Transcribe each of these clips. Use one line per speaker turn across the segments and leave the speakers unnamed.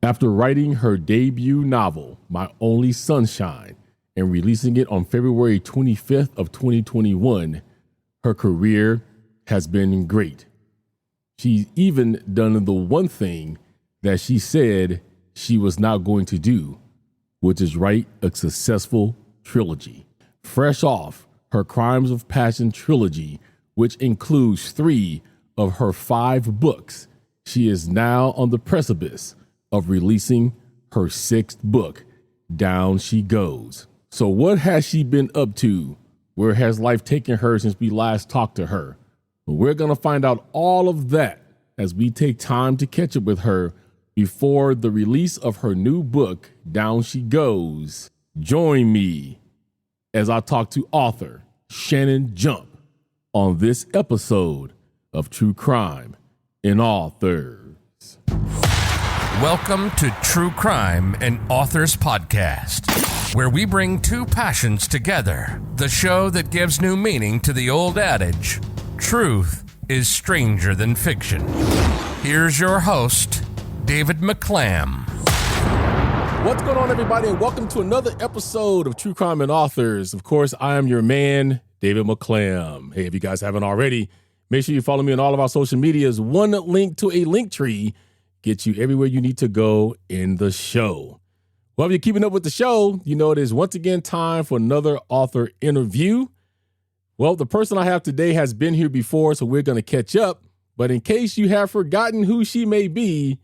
After writing her debut novel, My Only Sunshine, and releasing it on February 25th of 2021, her career has been great. She's even done the one thing that she said she was not going to do, which is write a successful trilogy. Fresh off her Crimes of Passion trilogy, which includes 3 of her 5 books, she is now on the precipice of releasing her 6th book, Down She Goes. So what has she been up to? Where has life taken her since we last talked to her? We're going to find out all of that as we take time to catch up with her before the release of her new book, Down She Goes. Join me as I talk to author Shannon Jump on this episode of True Crime and Authors.
Welcome to True Crime and Authors Podcast, where we bring 2 passions together. The show that gives new meaning to the old adage, truth is stranger than fiction. Here's your host, David McClam.
What's going on, everybody, and welcome to another episode of True Crime and Authors. Of course, I am your man, David McClam. Hey, if you guys haven't already, make sure you follow me on all of our social medias. One link to a link tree gets you everywhere you need to go in the show. Well, if you're keeping up with the show, you know it is once again time for another author interview. Well, the person I have today has been here before, so we're going to catch up. But in case you have forgotten who she may be,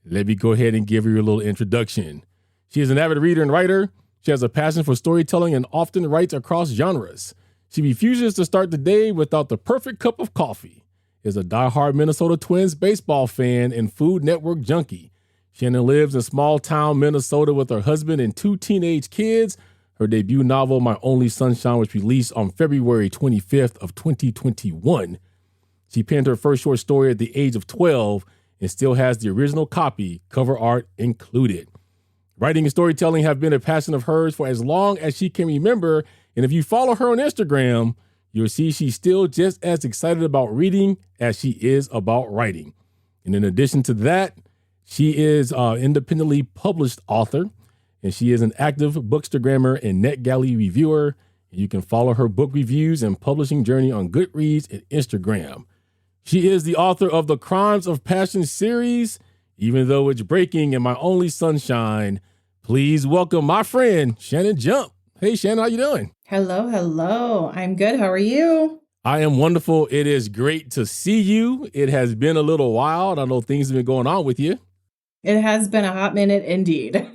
let me go ahead and give her a little introduction. She is an avid reader and writer. She has a passion for storytelling and often writes across genres. She refuses to start the day without the perfect cup of coffee. Is a diehard Minnesota Twins baseball fan and Food Network junkie. Shannon lives in small town Minnesota with her husband and 2 teenage kids. Her debut novel, My Only Sunshine, was released on February 25th of 2021. She penned her first short story at the age of 12 and still has the original copy, cover art included. Writing and storytelling have been a passion of hers for as long as she can remember, and if you follow her on Instagram, you'll see she's still just as excited about reading as she is about writing. And in addition to that, she is an independently published author, and she is an active bookstagrammer and NetGalley reviewer. You can follow her book reviews and publishing journey on Goodreads and Instagram. She is the author of the Crimes of Passion series, even though it's breaking in My Only Sunshine. Please welcome my friend, Shannon Jump. Hey, Shannon, how you doing?
Hello. I'm good. How are you?
I am wonderful. It is great to see you. It has been a little while. I know things have been going on with you.
It has been a hot minute indeed.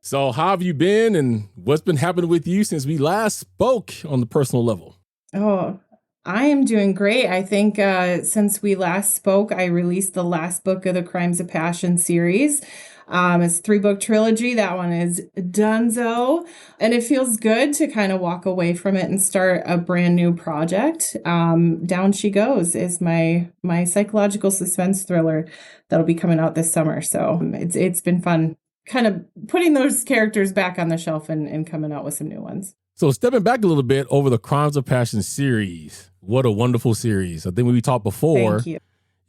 So how have you been and what's been happening with you since we last spoke on the personal level?
Oh, I am doing great. I think since we last spoke, I released the last book of the Crimes of Passion series. It's a 3-book trilogy. That one is donezo. And it feels good to kind of walk away from it and start a brand new project. Down She Goes is my psychological suspense thriller that'll be coming out this summer. So it's been fun kind of putting those characters back on the shelf and coming out with some new ones.
So stepping back a little bit over the Crimes of Passion series, what a wonderful series. I think when we talked before,
Thank you.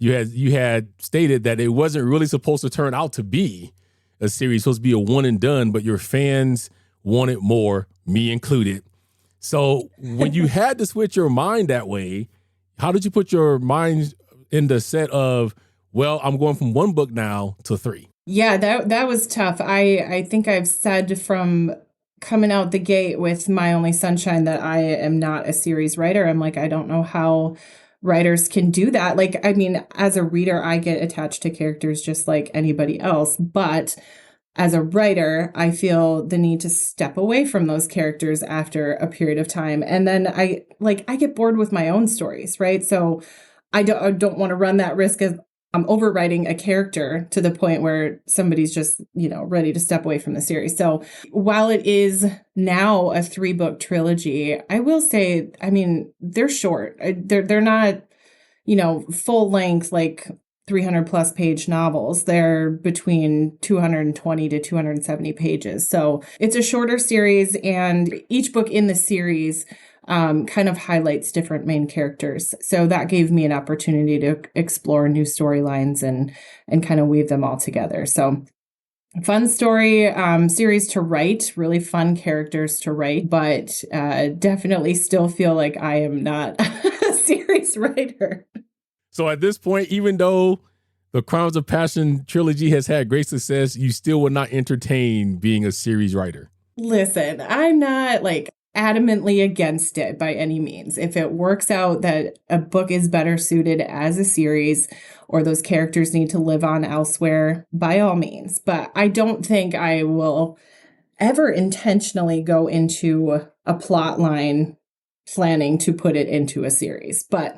You had stated that it wasn't really supposed to turn out to be a series, supposed to be a one and done, but your fans wanted more, me included. So when you had to switch your mind that way, how did you put your mind in the set of, well, I'm going from 1 book now to 3?
Yeah, that was tough. I think I've said from coming out the gate with My Only Sunshine that I am not a series writer. I'm like, I don't know how writers can do that. Like, I mean, as a reader, I get attached to characters just like anybody else. But as a writer, I feel the need to step away from those characters after a period of time. And then I get bored with my own stories, right? So I don't want to run that risk of overwriting a character to the point where somebody's just, ready to step away from the series. So while it is now a 3-book trilogy, I will say, I mean, they're short. They're not, full length, like 300 plus page novels. They're between 220 to 270 pages. So it's a shorter series, and each book in the series kind of highlights different main characters. So that gave me an opportunity to explore new storylines and kind of weave them all together. So Fun story, series to write, really fun characters to write, but definitely still feel like I am not a series writer.
So at this point, even though the Crimes of Passion trilogy has had great success, you still would not entertain being a series writer.
Listen, I'm not like adamantly against it by any means. If it works out that a book is better suited as a series or those characters need to live on elsewhere, by all means. But I don't think I will ever intentionally go into a plot line planning to put it into a series. But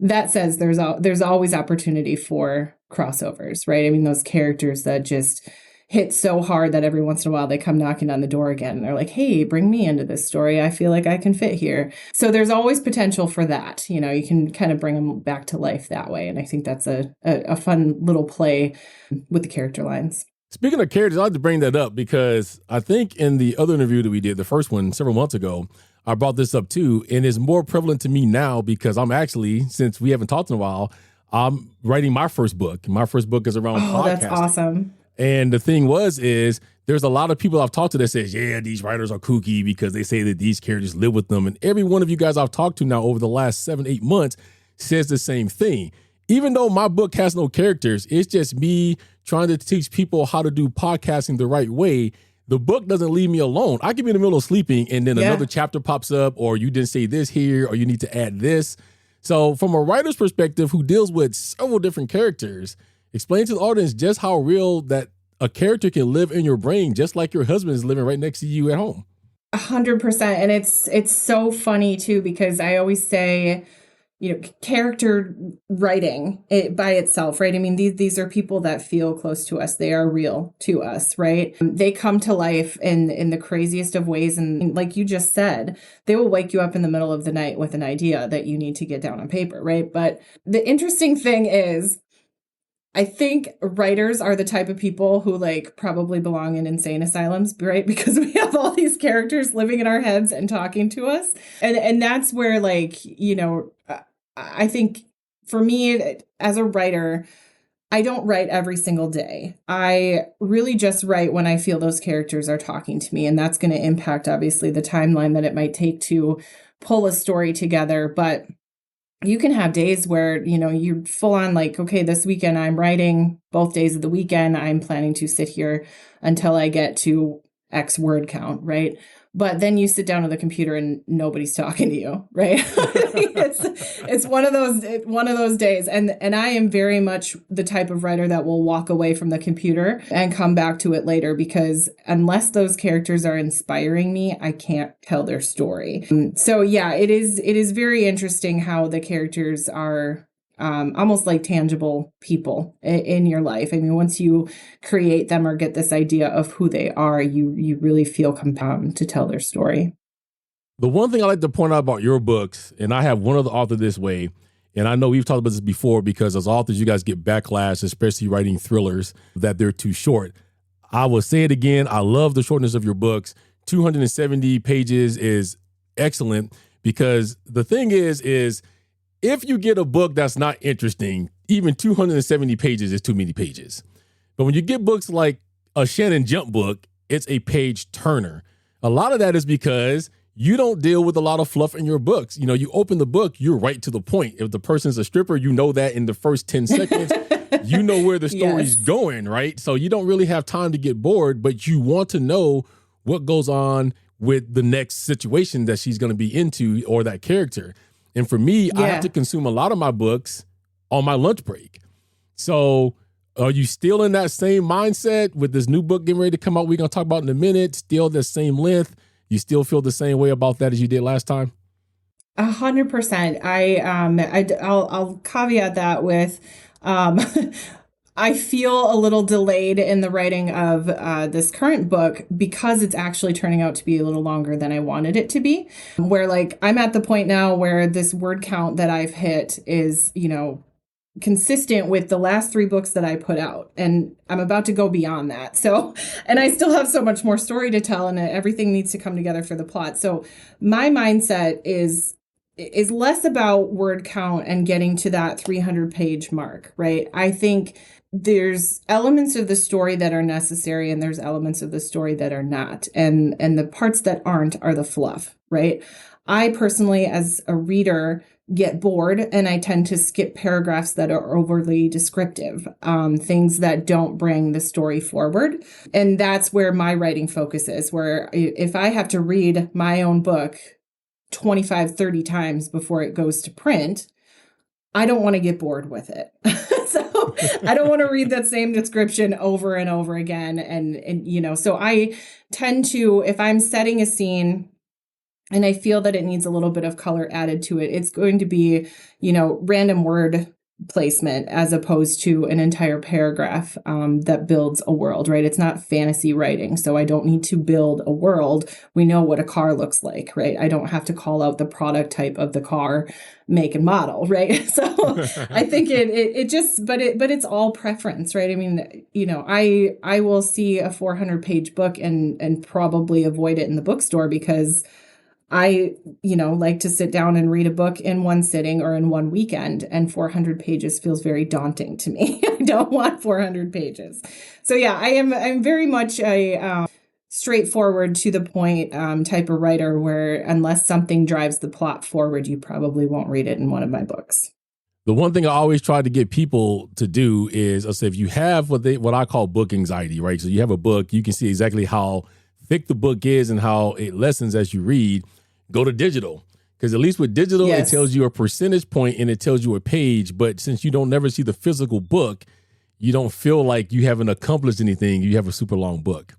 that says there's always opportunity for crossovers, right? I mean, those characters that just hit so hard that every once in a while they come knocking on the door again and they're like, hey, bring me into this story. I feel like I can fit here. So there's always potential for that. You know, you can kind of bring them back to life that way. And I think that's a fun little play with the character lines.
Speaking of characters, I'd like to bring that up because I think in the other interview that we did, the first one several months ago, I brought this up too. And it's more prevalent to me now because I'm actually, since we haven't talked in a while, I'm writing my first book. My first book is around podcasting.
That's awesome.
And the thing is there's a lot of people I've talked to that says, yeah, these writers are kooky because they say that these characters live with them. And every one of you guys I've talked to now over the last 7-8 months says the same thing. Even though my book has no characters, it's just me trying to teach people how to do podcasting the right way. The book doesn't leave me alone. I could be in the middle of sleeping and then another chapter pops up, or you didn't say this here, or you need to add this. So from a writer's perspective who deals with several different characters, explain to the audience just how real that a character can live in your brain, just like your husband is living right next to you at home.
100%. And it's so funny too, because I always say, you know, character writing it by itself, right? I mean, these are people that feel close to us. They are real to us, right? They come to life in the craziest of ways. And like you just said, they will wake you up in the middle of the night with an idea that you need to get down on paper, right? But the interesting thing is, I think writers are the type of people who like probably belong in insane asylums, right? Because we have all these characters living in our heads and talking to us. And that's where, like, you know, I think for me as a writer, I don't write every single day. I really just write when I feel those characters are talking to me. And that's going to impact, obviously, the timeline that it might take to pull a story together. But you can have days where, you know, you're full on like, okay, this weekend I'm writing both days of the weekend. I'm planning to sit here until I get to X word count, right? But then you sit down at the computer and nobody's talking to you, right? it's one of those days. And I am very much the type of writer that will walk away from the computer and come back to it later, because unless those characters are inspiring me, I can't tell their story. So yeah, it is very interesting how the characters are almost like tangible people in your life. I mean, once you create them or get this idea of who they are, you really feel compelled to tell their story.
The one thing I like to point out about your books, and I have one other author this way, and I know we've talked about this before because as authors, you guys get backlash, especially writing thrillers, that they're too short. I will say it again. I love the shortness of your books. 270 pages is excellent because the thing is if you get a book that's not interesting, even 270 pages is too many pages. But when you get books like a Shannon Jump book, it's a page turner. A lot of that is because you don't deal with a lot of fluff in your books. You know, you open the book, you're right to the point. If the person's a stripper, you know that in the first 10 seconds, you know where the story's going, right? So you don't really have time to get bored, but you want to know what goes on with the next situation that she's going to be into or that character. And for me, I have to consume a lot of my books on my lunch break. So are you still in that same mindset with this new book getting ready to come out? We're going to talk about in a minute, still the same length. You still feel the same way about that as you did last time?
100%. I'll caveat that with, I feel a little delayed in the writing of this current book because it's actually turning out to be a little longer than I wanted it to be. Where like I'm at the point now where this word count that I've hit is, you know, consistent with the last 3 books that I put out. And I'm about to go beyond that. So, and I still have so much more story to tell and everything needs to come together for the plot. So my mindset is less about word count and getting to that 300 page mark, right? I think there's elements of the story that are necessary and there's elements of the story that are not. And the parts that aren't are the fluff, right? I personally, as a reader, get bored and I tend to skip paragraphs that are overly descriptive, things that don't bring the story forward. And that's where my writing focus is, where if I have to read my own book 25, 30 times before it goes to print, I don't want to get bored with it. So I don't want to read that same description over and over again. And so I tend to, if I'm setting a scene and I feel that it needs a little bit of color added to it, it's going to be, random word placement as opposed to an entire paragraph that builds a world, right? It's not fantasy writing. So I don't need to build a world. We know what a car looks like, right? I don't have to call out the product type of the car, make and model, right? So I think but it's all preference, right? I mean, I will see a 400-page book and probably avoid it in the bookstore because I, like to sit down and read a book in one sitting or in one weekend, and 400 pages feels very daunting to me. I don't want 400 pages. So yeah, I'm very much a straightforward, to the point type of writer where unless something drives the plot forward, you probably won't read it in one of my books.
The one thing I always try to get people to do is, I'll say, if you have what I call book anxiety, right? So you have a book, you can see exactly how thick the book is and how it lessens as you read. Go to digital, because at least with digital,
Yes.
It tells you a percentage point and it tells you a page. But since you don't never see the physical book, you don't feel like you haven't accomplished anything. You have a super long book.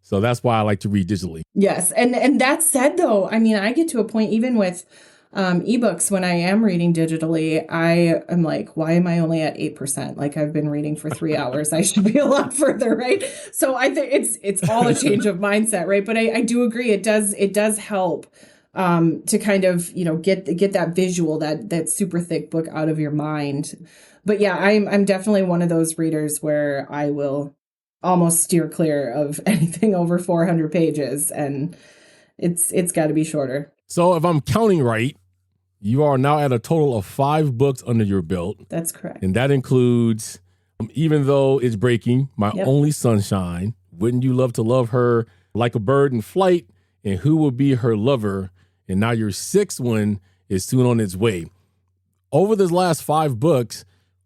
So that's why I like to read digitally.
Yes. And that said, though, I mean, I get to a point even with ebooks, when I am reading digitally, I am like, why am I only at 8%? Like, I've been reading for 3 hours. I should be a lot further, right? So I think it's all a change of mindset, right? But I do agree. It does help to kind of, get that visual, that super thick book out of your mind. But yeah, I'm definitely one of those readers where I will almost steer clear of anything over 400 pages, and it's got to be shorter.
So if I'm counting right, you are now at a total of 5 books under your belt.
That's correct.
And that includes, Even Though It's Breaking, My
Yep.
Only Sunshine, Wouldn't You Love to Love Her, Like a Bird in Flight, and Who Will Be Her Lover? And now your 6th one is soon on its way. Over this last 5 books,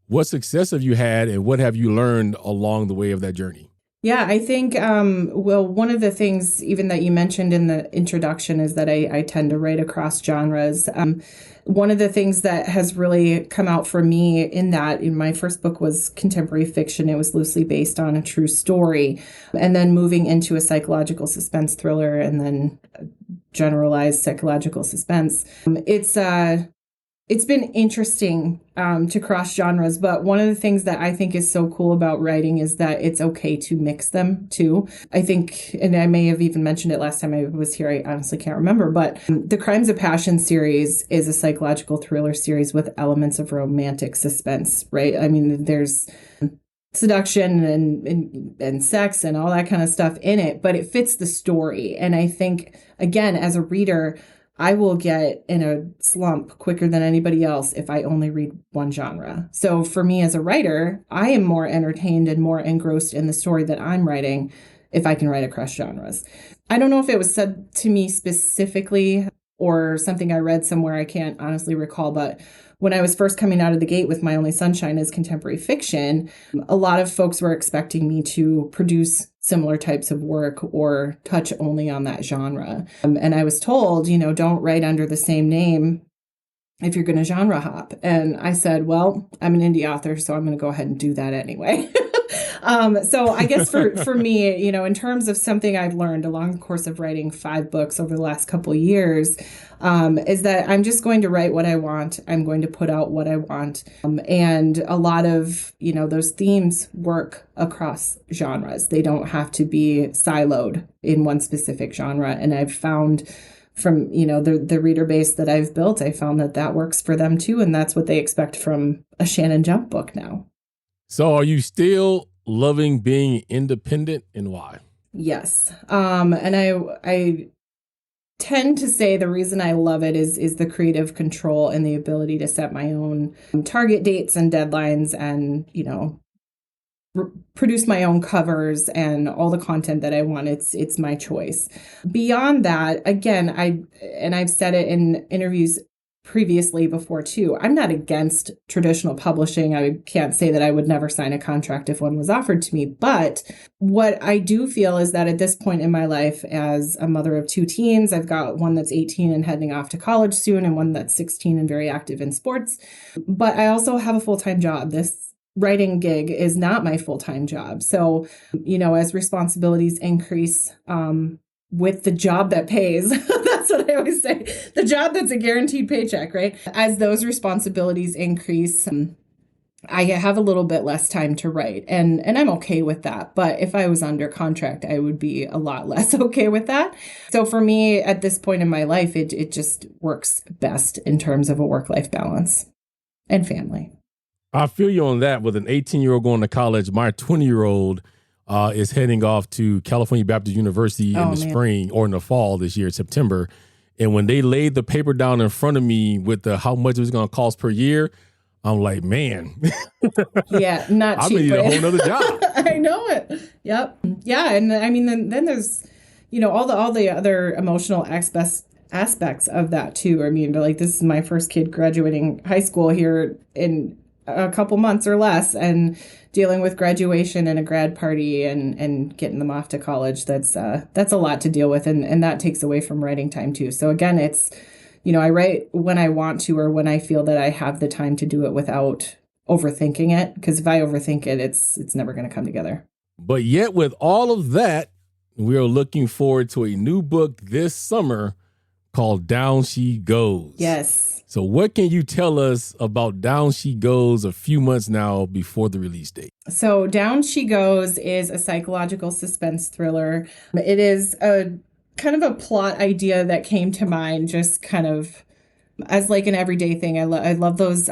what success have you had and what have you learned along the way of that journey?
Yeah, I think, one of the things even that you mentioned in the introduction is that I tend to write across genres. One of the things that has really come out for me in my first book was contemporary fiction. It was loosely based on a true story. And then moving into a psychological suspense thriller and then generalized psychological suspense. It's been interesting to cross genres, but one of the things that I think is so cool about writing is that it's okay to mix them too. I think, and I may have even mentioned it last time I was here, I honestly can't remember, but the Crimes of Passion series is a psychological thriller series with elements of romantic suspense, right? I mean, there's seduction and sex and all that kind of stuff in it, but it fits the story. And I think, again, as a reader, I will get in a slump quicker than anybody else if I only read one genre. So for me as a writer, I am more entertained and more engrossed in the story that I'm writing if I can write across genres. I don't know if it was said to me specifically or something I read somewhere, I can't honestly recall, but when I was first coming out of the gate with My Only Sunshine as contemporary fiction, a lot of folks were expecting me to produce similar types of work or touch only on that genre. And I was told, don't write under the same name if you're going to genre hop. And I said, well, I'm an indie author, so I'm going to go ahead and do that anyway. So I guess for me, in terms of something I've learned along the course of writing 5 books over the last couple of years, is that I'm just going to write what I want. I'm going to put out what I want. And a lot of, those themes work across genres. They don't have to be siloed in one specific genre. And I've found from, the reader base that I've built, I found that works for them too. And that's what they expect from a Shannon Jump book now.
So are you still loving being independent, and why?
Yes. And I tend to say the reason I love it is the creative control and the ability to set my own target dates and deadlines and, produce my own covers and all the content that I want. It's my choice. Beyond that, again, I've said it in interviews previously before too, I'm not against traditional publishing. I can't say that I would never sign a contract if one was offered to me. But what I do feel is that at this point in my life, as a mother of 2 teens, I've got one that's 18 and heading off to college soon, and one that's 16 and very active in sports. But I also have a full-time job. This writing gig is not my full-time job. So, as responsibilities increase, with the job that pays, that's what I always say, the job that's a guaranteed paycheck, right? As those responsibilities increase, I have a little bit less time to write, and I'm okay with that. But if I was under contract, I would be a lot less okay with that. So for me, at this point in my life, it just works best in terms of a work-life balance and family.
I feel you on that. With an 18-year-old going to college, my 20-year-old is heading off to California Baptist University in the spring or in the fall this year, September. And when they laid the paper down in front of me with how much it was going to cost per year, I'm like, man.
Yeah, not cheap.
I need a whole nother job.
I know it. Yep. Yeah. And I mean, then there's, all the other emotional aspects of that too. I mean, like, this is my first kid graduating high school here in a couple months or less, and dealing with graduation and a grad party and getting them off to college. That's a lot to deal with. And that takes away from writing time too. So again, it's, I write when I want to, or when I feel that I have the time to do it without overthinking it. Because if I overthink it, it's never going to come together.
But yet with all of that, we are looking forward to a new book this summer called Down She Goes.
Yes.
So what can you tell us about Down She Goes a few months now before the release date?
So Down She Goes is a psychological suspense thriller. It is a kind of a plot idea that came to mind just kind of as like an everyday thing. I love those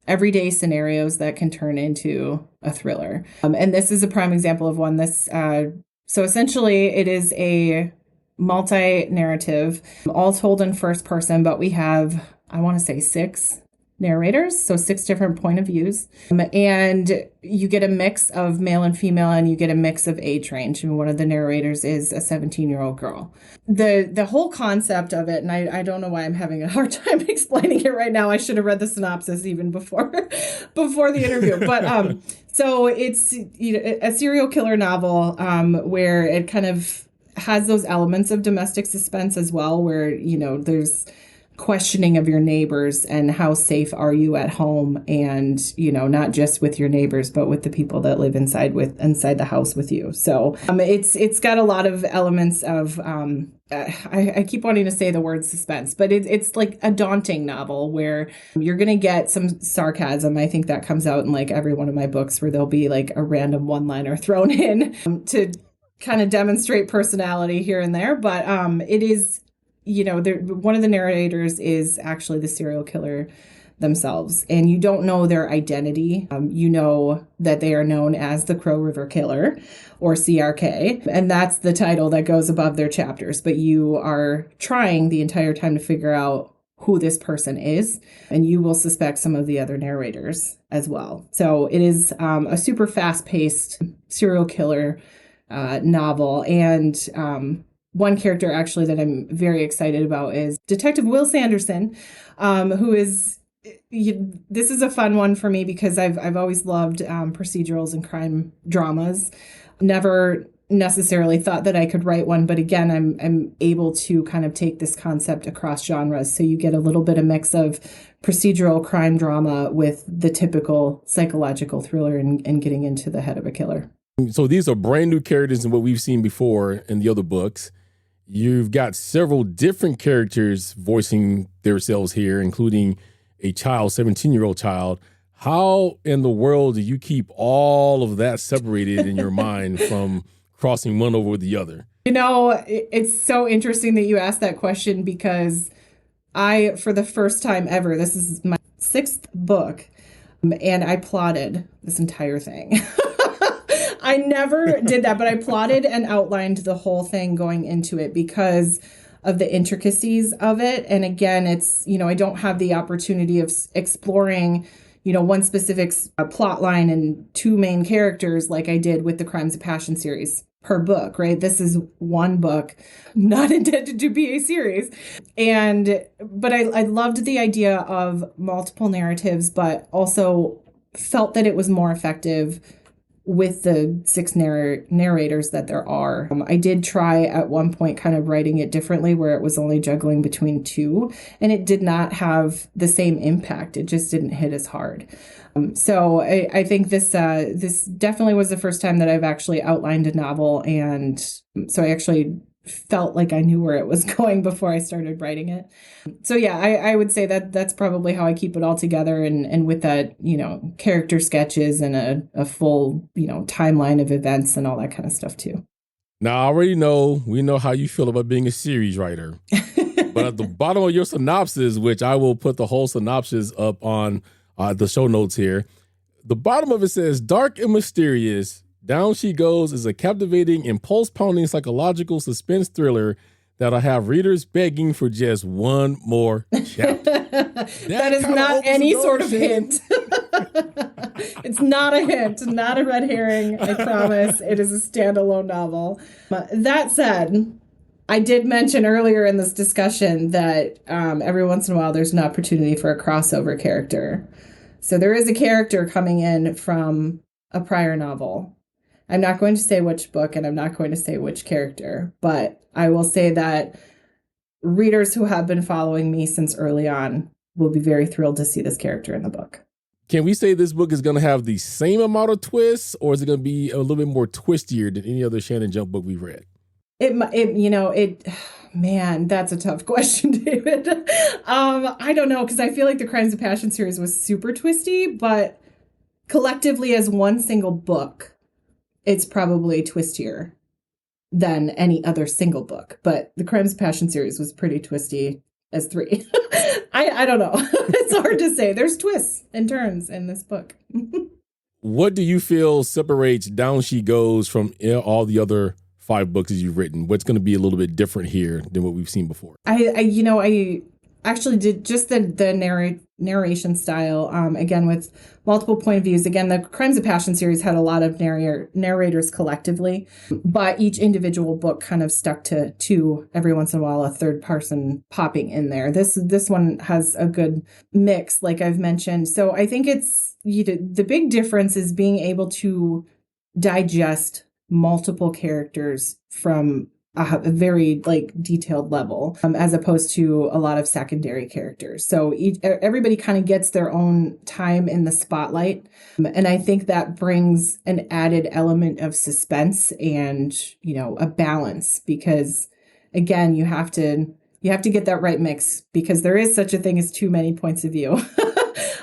everyday scenarios that can turn into a thriller. And this is a prime example of one. So essentially it is a multi-narrative, all told in first person, but we have, I want to say 6 narrators, so 6 different point of views. And you get a mix of male and female, and you get a mix of age range. And one of the narrators is a 17-year-old girl. The whole concept of it, and I don't know why I'm having a hard time explaining it right now. I should have read the synopsis even before the interview. But so it's a serial killer novel where it kind of has those elements of domestic suspense as well, where, there's questioning of your neighbors and how safe are you at home, and not just with your neighbors but with the people that live inside the house with you. So it's got a lot of elements of I keep wanting to say the word suspense, but it's like a daunting novel where you're going to get some sarcasm. I think that comes out in like every one of my books, where there'll be like a random one-liner thrown in to kind of demonstrate personality here and there. But it is, one of the narrators is actually the serial killer themselves, and you don't know their identity. You know that they are known as the Crow River Killer, or CRK, and that's the title that goes above their chapters. But you are trying the entire time to figure out who this person is, and you will suspect some of the other narrators as well. So it is a super fast-paced serial killer novel. And one character actually that I'm very excited about is Detective Will Sanderson, who is, this is a fun one for me because I've always loved procedurals and crime dramas. Never necessarily thought that I could write one, but again, I'm able to kind of take this concept across genres. So you get a little bit of mix of procedural crime drama with the typical psychological thriller and getting into the head of a killer.
So these are brand new characters than what we've seen before in the other books. You've got several different characters voicing themselves here, including a child, 17-year-old child. How in the world do you keep all of that separated in your mind from crossing one over with the other?
It's so interesting that you asked that question, because I, for the first time ever, this is my 6th book, and I plotted this entire thing. I never did that, but I plotted and outlined the whole thing going into it because of the intricacies of it. And again, it's, I don't have the opportunity of exploring, one specific plot line and two main characters like I did with the Crimes of Passion series per book, right? This is one book, not intended to be a series. But I loved the idea of multiple narratives, but also felt that it was more effective with the six narrators that there are. I did try at one point kind of writing it differently where it was only juggling between two, and it did not have the same impact. It just didn't hit as hard. So I think this definitely was the first time that I've actually outlined a novel, and so I actually felt like I knew where it was going before I started writing it. So yeah, I would say that that's probably how I keep it all together, and with that, character sketches and a full, timeline of events and all that kind of stuff too.
Now, we know how you feel about being a series writer, but at the bottom of your synopsis, which I will put the whole synopsis up on the show notes here, the bottom of it says, dark and mysterious, Down She Goes is a captivating, impulse-pounding psychological suspense thriller that'll have readers begging for just one more chapter.
That is not any sort of hint. It's not a hint, not a red herring, I promise. It is a standalone novel. That said, I did mention earlier in this discussion that every once in a while there's an opportunity for a crossover character. So there is a character coming in from a prior novel. I'm not going to say which book and I'm not going to say which character, but I will say that readers who have been following me since early on will be very thrilled to see this character in the book.
Can we say this book is going to have the same amount of twists, or is it going to be a little bit more twistier than any other Shannon Jump book we've read?
Man, that's a tough question, David. I don't know, because I feel like the Crimes of Passion series was super twisty, but collectively as one single book, it's probably twistier than any other single book. But the Crimes of Passion series was pretty twisty as three. I don't know. It's hard to say. There's twists and turns in this book.
What do you feel separates Down She Goes from all the other 5 books that you've written? What's going to be a little bit different here than what we've seen before?
I actually did just the narration style, again, with multiple point of views. Again, the Crimes of Passion series had a lot of narrators collectively, but each individual book kind of stuck to two, every once in a while, a third person popping in there. This one has a good mix, like I've mentioned. So I think it's, the big difference is being able to digest multiple characters from a very detailed level, as opposed to a lot of secondary characters. So everybody kind of gets their own time in the spotlight. And I think that brings an added element of suspense and, a balance, because again, you have to get that right mix, because there is such a thing as too many points of view.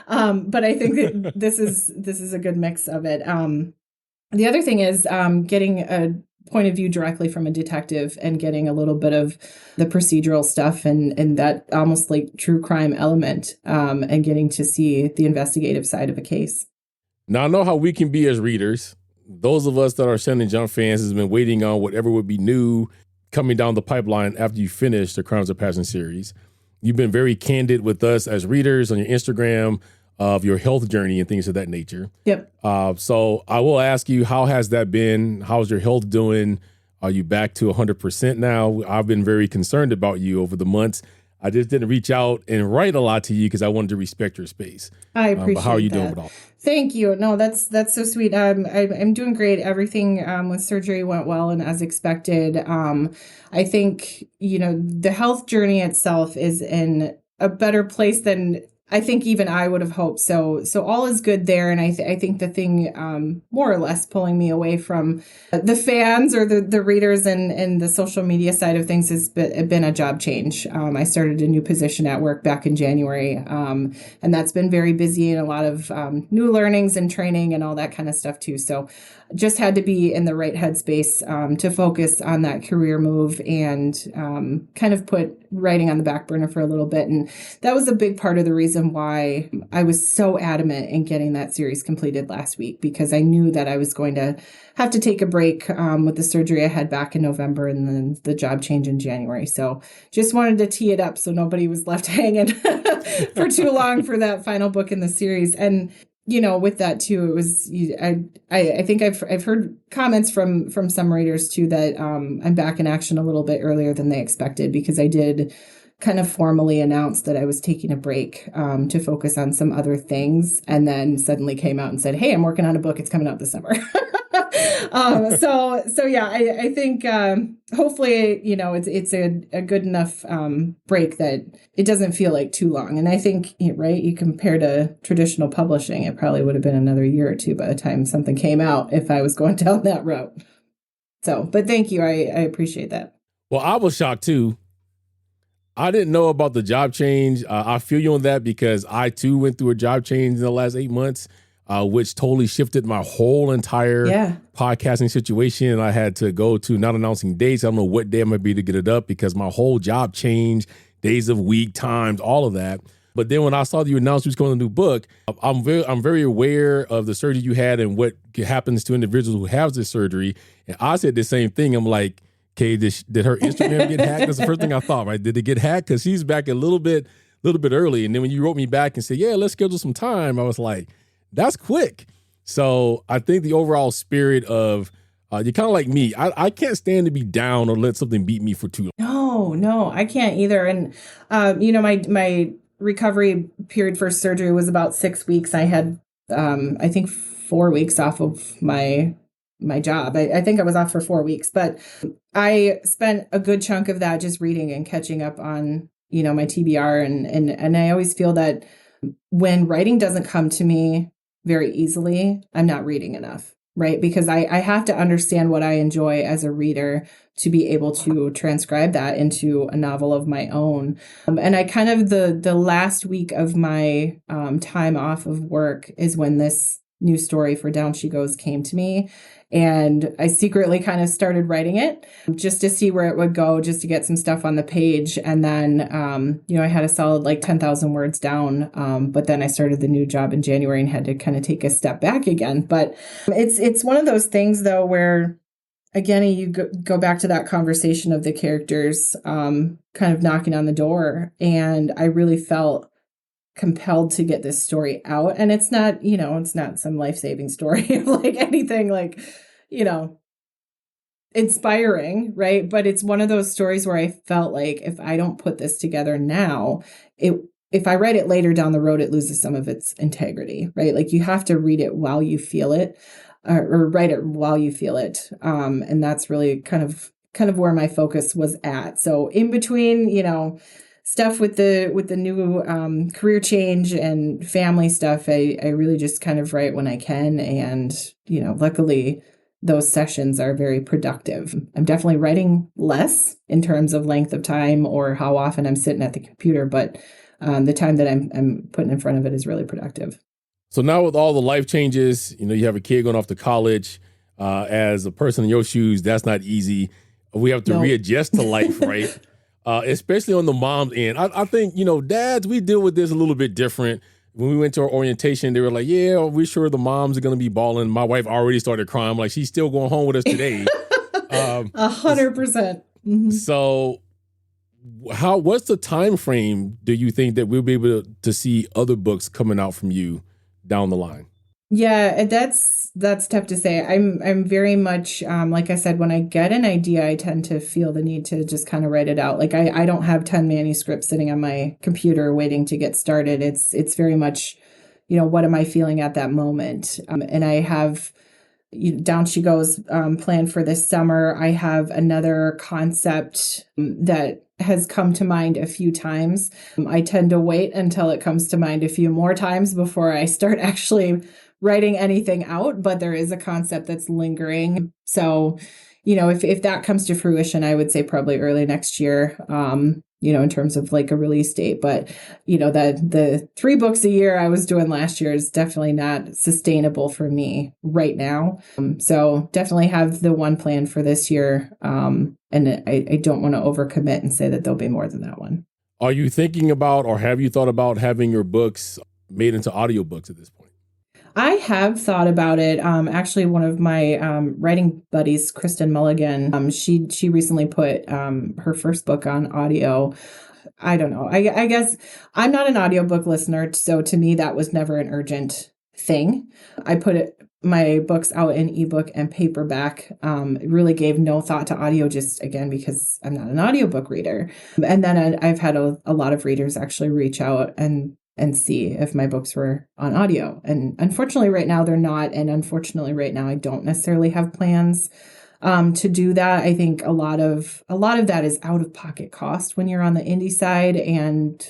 But I think that this is a good mix of it. The other thing is getting a point of view directly from a detective and getting a little bit of the procedural stuff and that almost like true crime element, and getting to see the investigative side of a case.
Now, I know how we can be as readers. Those of us that are Shannon Jump fans has been waiting on whatever would be new coming down the pipeline after you finish the Crimes of Passion series. You've been very candid with us as readers on your Instagram of your health journey and things of that nature.
Yep.
So I will ask you, how has that been? How's your health doing? Are you back to 100% now? I've been very concerned about you over the months. I just didn't reach out and write a lot to you because I wanted to respect your space.
I appreciate
but how are you
that.
doing with all?
Thank you. No, that's so sweet. I'm doing great. Everything with surgery went well and as expected. I think, the health journey itself is in a better place than I think even I would have hoped. So all is good there. And I think the thing more or less pulling me away from the fans or the readers and the social media side of things has been a job change. I started a new position at work back in January. And that's been very busy and a lot of new learnings and training and all that kind of stuff too. So just had to be in the right headspace to focus on that career move and kind of put writing on the back burner for a little bit. And that was a big part of the reason why I was so adamant in getting that series completed last week, because I knew that I was going to have to take a break with the surgery I had back in November and then the job change in January. So just wanted to tee it up so nobody was left hanging for too long for that final book in the series. And with that too, it was, I think I've heard comments from some readers too that I'm back in action a little bit earlier than they expected, because I did kind of formally announce that I was taking a break to focus on some other things, and then suddenly came out and said, "Hey, I'm working on a book. It's coming out this summer." So yeah, I think hopefully it's a good enough break that it doesn't feel like too long. And I think, right, you compare to traditional publishing, it probably would have been another year or two by the time something came out if I was going down that route. So, but thank you, I appreciate that.
Well, I was shocked too. I didn't know about the job change. I feel you on that, because I too went through a job change in the last 8 months. Which totally shifted my whole entire podcasting situation. And I had to go to not announcing dates. I don't know what day I'm going to be to get it up, because my whole job changed, days of week, times, all of that. But then when I saw that you announced you was going to a new book, I'm very aware of the surgery you had and what happens to individuals who have this surgery. And I said the same thing. I'm like, okay, did her Instagram get hacked? That's the first thing I thought, right? Did it get hacked? Because she's back a little bit early. And then when you wrote me back and said, yeah, let's schedule some time, I was like, that's quick. So I think the overall spirit of you're kind of like me. I can't stand to be down or let something beat me for too long.
No, I can't either. And my recovery period for surgery was about 6 weeks. I had I think 4 weeks off of my job. I think I was off for 4 weeks, but I spent a good chunk of that just reading and catching up on my TBR, and I always feel that when writing doesn't come to me very easily, I'm not reading enough, right? Because I have to understand what I enjoy as a reader to be able to transcribe that into a novel of my own. And I kind of, the last week of my time off of work is when this new story for Down She Goes came to me. And I secretly kind of started writing it just to see where it would go, just to get some stuff on the page. And then, I had a solid like 10,000 words down. But then I started the new job in January and had to kind of take a step back again. But it's one of those things, though, where, again, you go back to that conversation of the characters kind of knocking on the door. And I really felt compelled to get this story out. And it's not, it's not some life-saving story of like anything like, inspiring, right? But it's one of those stories where I felt like if I don't put this together now, if I write it later down the road, it loses some of its integrity, right? Like you have to read it while you feel it, or write it while you feel it. And that's really kind of where my focus was at. So in between, stuff with the new career change and family stuff, I really just kind of write when I can. And, luckily those sessions are very productive. I'm definitely writing less in terms of length of time or how often I'm sitting at the computer, but the time that I'm putting in front of it is really productive.
So now with all the life changes, you have a kid going off to college. As a person in your shoes, that's not easy. We have to readjust to life, right? Especially on the mom's end. I think, dads, we deal with this a little bit different. When we went to our orientation, they were like, yeah, we're sure the moms are going to be balling. My wife already started crying. Like, she's still going home with us today.
100%. Mm-hmm.
So what's the time frame do you think that we'll be able to see other books coming out from you down the line?
Yeah, that's tough to say. I'm very much, like I said, when I get an idea, I tend to feel the need to just kind of write it out. Like I don't have 10 manuscripts sitting on my computer waiting to get started. It's very much, what am I feeling at that moment? And I have Down She Goes planned for this summer. I have another concept that has come to mind a few times. I tend to wait until it comes to mind a few more times before I start actually writing anything out, but there is a concept that's lingering. So, if that comes to fruition, I would say probably early next year, in terms of like a release date. But, the 3 books a year I was doing last year is definitely not sustainable for me right now. So definitely have the one plan for this year. And I don't want to overcommit and say that there'll be more than that one.
Are you thinking about, or have you thought about having your books made into audiobooks at this point?
I have thought about it. Actually, one of my writing buddies, Kristen Mulligan, she recently put her first book on audio. I don't know. I guess I'm not an audiobook listener, so to me that was never an urgent thing. I put my books out in ebook and paperback. Really gave no thought to audio, just again because I'm not an audiobook reader. And then I've had a lot of readers actually reach out and see if my books were on audio. And unfortunately right now they're not. And unfortunately right now I don't necessarily have plans to do that. I think a lot of that is out of pocket cost when you're on the indie side. And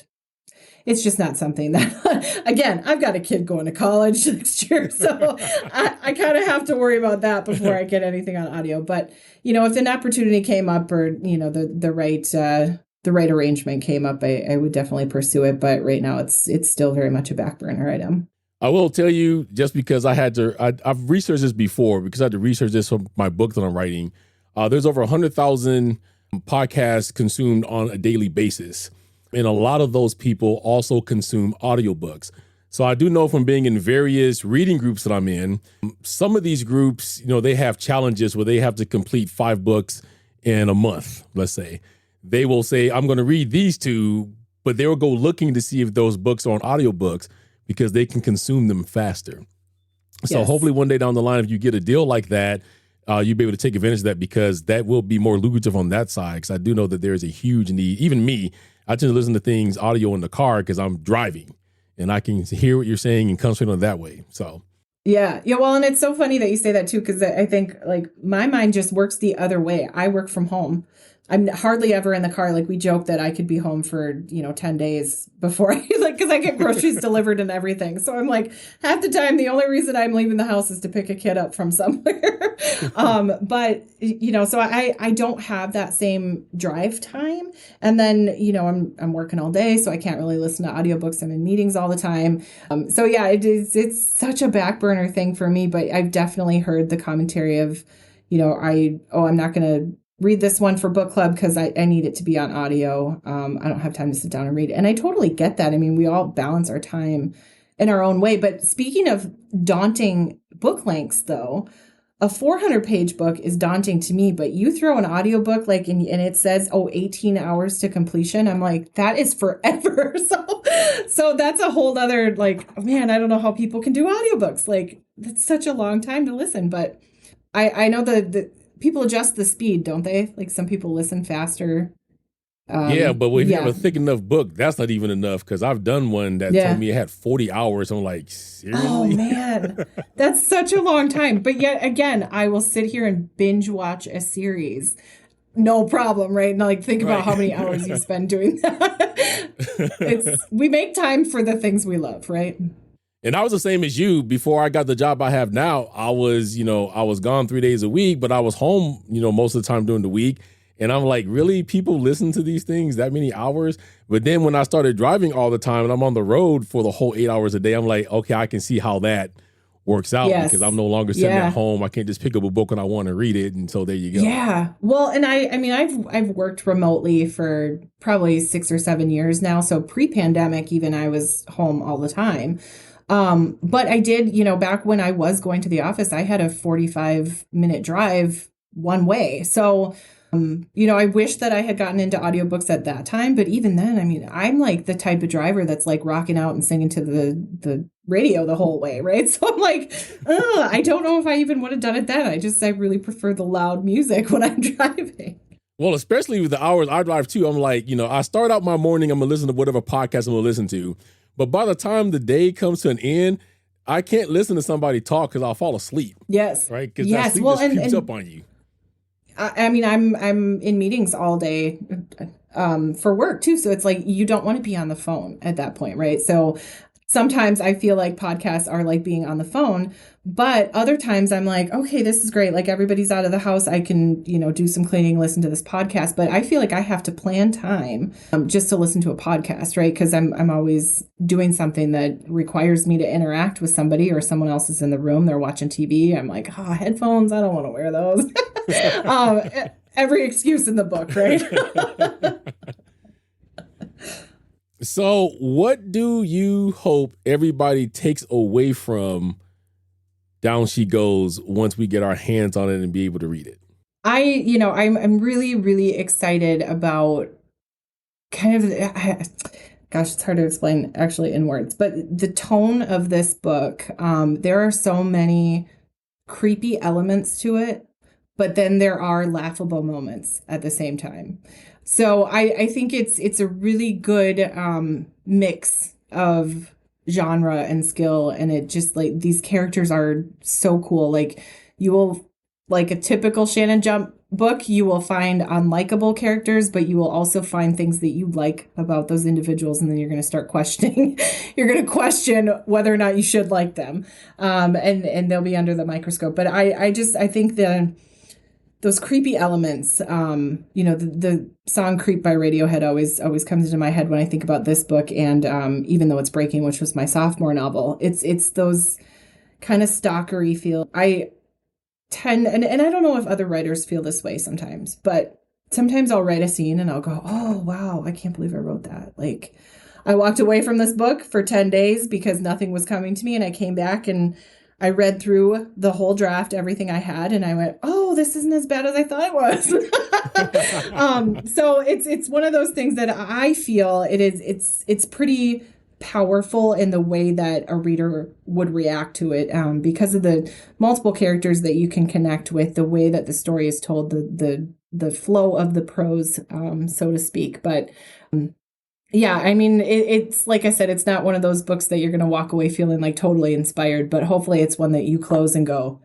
it's just not something that, again, I've got a kid going to college next year. So I kind of have to worry about that before I get anything on audio. But, if an opportunity came up or, the right arrangement came up, I would definitely pursue it. But right now it's still very much a back burner item.
I will tell you, just because I've researched this before, because I had to research this for my book that I'm writing. There's over 100,000 podcasts consumed on a daily basis. And a lot of those people also consume audiobooks. So I do know from being in various reading groups that I'm in, some of these groups, they have challenges where they have to complete 5 books in a month, let's say. They will say, I'm going to read these 2, but they will go looking to see if those books are on audiobooks because they can consume them faster. So hopefully one day down the line, if you get a deal like that, you'll be able to take advantage of that, because that will be more lucrative on that side. Because I do know that there is a huge need. Even me, I tend to listen to things audio in the car because I'm driving and I can hear what you're saying and concentrate on it that way. So.
Yeah. Well, and it's so funny that you say that too, because I think like my mind just works the other way. I work from home. I'm hardly ever in the car. Like we joke that I could be home for, 10 days before because I get groceries delivered and everything. So I'm like, half the time, the only reason I'm leaving the house is to pick a kid up from somewhere. But, so I don't have that same drive time. And then, I'm working all day, so I can't really listen to audiobooks. I'm in meetings all the time. So yeah, it's such a back burner thing for me, but I've definitely heard the commentary of, I'm not going to read this one for book club because I need it to be on audio. I don't have time to sit down and read. And I totally get that. I mean, we all balance our time in our own way. But speaking of daunting book lengths, though, a 400-page book is daunting to me. But you throw an audiobook and it says, 18 hours to completion. I'm like, that is forever. So that's a whole other man, I don't know how people can do audiobooks. Like, that's such a long time to listen. But I know that people adjust the speed, don't they? Like some people listen faster.
But if you have a thick enough book, that's not even enough, because I've done one that told me it had 40 hours. I'm like, seriously?
Oh, man. That's such a long time. But yet again, I will sit here and binge watch a series. No problem, right? And think about how many hours you spend doing that. We make time for the things we love, right?
And I was the same as you. Before I got the job I have now, I was gone 3 days a week, but I was home, most of the time during the week. And I'm like, really? People listen to these things that many hours? But then when I started driving all the time and I'm on the road for the whole 8 hours a day, I'm like, okay, I can see how that works out, because I'm no longer sitting at home. I can't just pick up a book and I want to read it. And so there you go.
Yeah. Well, and I've worked remotely for probably 6 or 7 years now. So pre-pandemic, even I was home all the time. But I did, back when I was going to the office, I had a 45-minute drive one way. So, I wish that I had gotten into audiobooks at that time. But even then, I'm like the type of driver that's like rocking out and singing to the radio the whole way, right? So I'm like, I don't know if I even would have done it then. I really prefer the loud music when I'm driving.
Well, especially with the hours I drive too. I'm like, I start out my morning, I'm going to listen to whatever podcast I'm going to listen to. But by the time the day comes to an end, I can't listen to somebody talk because I'll fall asleep.
Yes.
Right? Because that sleep just creeps up on you.
I'm in meetings all day for work too. So it's like, you don't want to be on the phone at that point, right? So Sometimes I feel like podcasts are like being on the phone, but other times I'm like, okay, this is great. Like everybody's out of the house. I can, do some cleaning, listen to this podcast, but I feel like I have to plan time just to listen to a podcast, right? Because I'm always doing something that requires me to interact with somebody, or someone else is in the room, they're watching TV. I'm like, headphones, I don't want to wear those. Every excuse in the book, right?
So what do you hope everybody takes away from Down She Goes once we get our hands on it and be able to read it?
I'm really, really excited about kind of, gosh, it's hard to explain actually in words, but the tone of this book. There are so many creepy elements to it, but then there are laughable moments at the same time. So I think it's a really good mix of genre and skill, and it just like these characters are so cool. Like you will, like a typical Shannon Jump book, you will find unlikable characters, but you will also find things that you like about those individuals, and then you're going to start questioning. You're going to question whether or not you should like them, and they'll be under the microscope. But I think those creepy elements, the song "Creep" by Radiohead always comes into my head when I think about this book. And even though it's Breaking, which was my sophomore novel, it's those kind of stalkery feel. I tend, and I don't know if other writers feel this way sometimes, but sometimes I'll write a scene and I'll go, oh, wow, I can't believe I wrote that. Like, I walked away from this book for 10 days because nothing was coming to me, and I came back and I read through the whole draft, everything I had, and I went, oh, this isn't as bad as I thought it was. So it's one of those things that I feel it's pretty powerful in the way that a reader would react to it, because of the multiple characters that you can connect with, the way that the story is told, the flow of the prose, so to speak. But yeah, I mean, it's like I said, it's not one of those books that you're going to walk away feeling like totally inspired, but hopefully it's one that you close and go,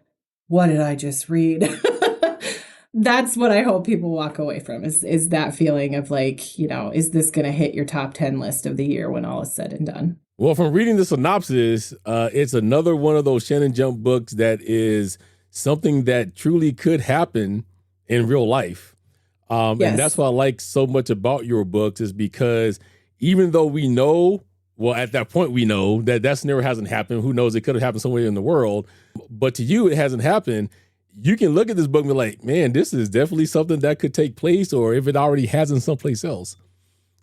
what did I just read? That's what I hope people walk away from, is that feeling of like, is this going to hit your top 10 list of the year when all is said and done?
Well, from reading the synopsis, it's another one of those Shannon Jump books that is something that truly could happen in real life. Yes. And that's what I like so much about your books, is because even though we know, well, at that point we know that scenario hasn't happened. Who knows? It could have happened somewhere in the world. But to you, it hasn't happened. You can look at this book and be like, man, this is definitely something that could take place, or if it already hasn't someplace else.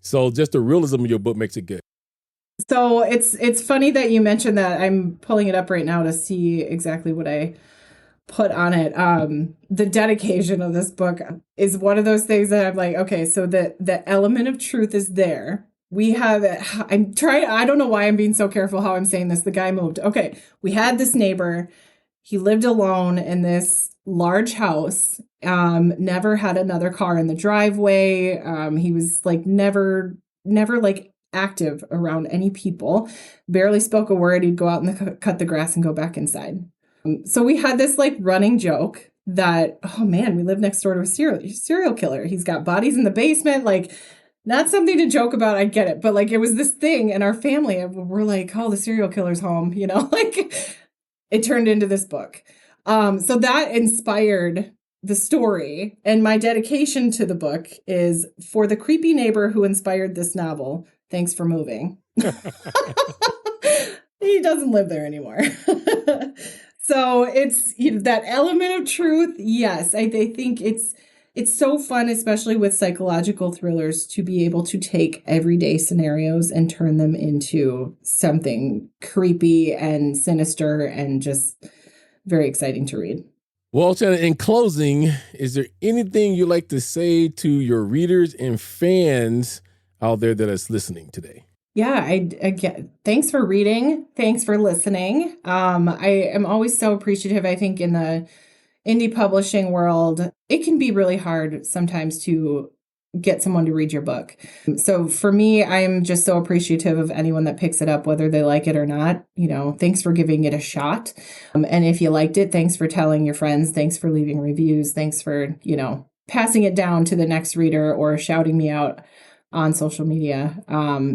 So just the realism of your book makes it good.
So it's funny that you mentioned that. I'm pulling it up right now to see exactly what I put on it. The dedication of this book is one of those things that I'm like, okay, so the element of truth is there. We have, I don't know why I'm being so careful how I'm saying this. The guy moved. Okay. We had this neighbor. He lived alone in this large house, never had another car in the driveway. He was like never like active around any people, barely spoke a word. He'd go out and cut the grass and go back inside. So we had this like running joke that, oh man, we live next door to a serial killer. He's got bodies in the basement. Like, not something to joke about. I get it. But like, it was this thing in our family. We're like, oh, the serial killer's home, like it turned into this book. So that inspired the story. And my dedication to the book is for the creepy neighbor who inspired this novel. Thanks for moving. He doesn't live there anymore. So it's that element of truth. Yes, I think it's so fun, especially with psychological thrillers, to be able to take everyday scenarios and turn them into something creepy and sinister and just very exciting to read.
Well, Shannon, in closing, is there anything you'd like to say to your readers and fans out there that is listening today?
Yeah, again, thanks for reading. Thanks for listening. I am always so appreciative. I think in the indie publishing world, it can be really hard sometimes to get someone to read your book. So for me, I'm just so appreciative of anyone that picks it up, whether they like it or not. Thanks for giving it a shot. And if you liked it, thanks for telling your friends. Thanks for leaving reviews. Thanks for, passing it down to the next reader or shouting me out on social media.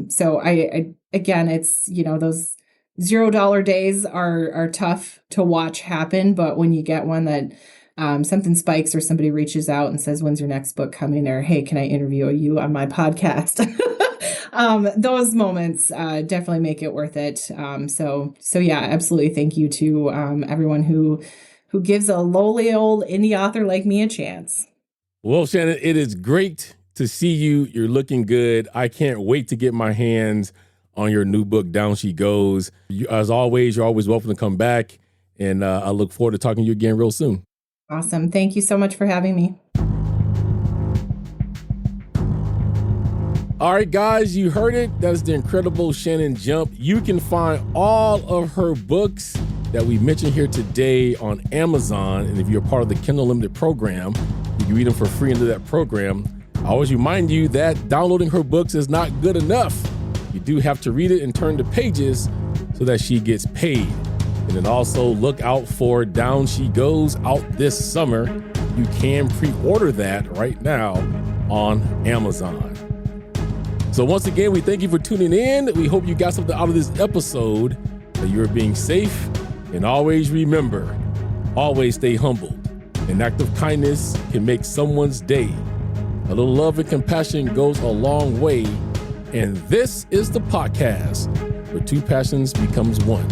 So I again, it's, those $0 days are tough to watch happen, but when you get one that something spikes or somebody reaches out and says, when's your next book coming? Or, hey, can I interview you on my podcast? Those moments definitely make it worth it. So yeah, absolutely. Thank you to everyone who gives a lowly old indie author like me a chance.
Well, Shannon, it is great to see you. You're looking good. I can't wait to get my hands on your new book, Down She Goes. As always, you're always welcome to come back. And I look forward to talking to you again real soon.
Awesome. Thank you so much for having me.
All right, guys, you heard it. That is the incredible Shannon Jump. You can find all of her books that we mentioned here today on Amazon. And if you're a part of the Kindle Unlimited program, you can read them for free under that program. I always remind you that downloading her books is not good enough. You do have to read it and turn the pages so that she gets paid. And then also look out for Down She Goes out this summer. You can pre-order that right now on Amazon. So once again, we thank you for tuning in. We hope you got something out of this episode, that you're being safe. And always remember, always stay humbled. An act of kindness can make someone's day. A little love and compassion goes a long way. And this is the podcast where two passions becomes one.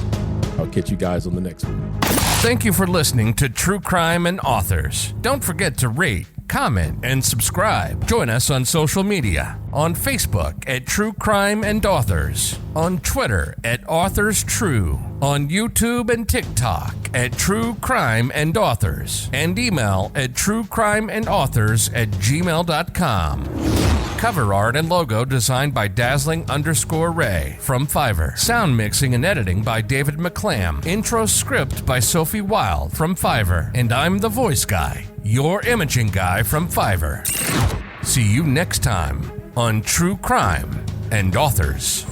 I'll catch you guys on the next one.
Thank you for listening to True Crime and Authors. Don't forget to rate, comment, and subscribe. Join us on social media. On Facebook at True Crime and Authors. On Twitter at Authors True. On YouTube and TikTok at True Crime and Authors. And email at truecrimeandauthors@gmail.com. Cover art and logo designed by Dazzling_Ray from Fiverr. Sound mixing and editing by David McClam. Intro script by Sophie Wild from Fiverr. And I'm the voice guy, your imaging guy from Fiverr. See you next time on True Crime and Authors.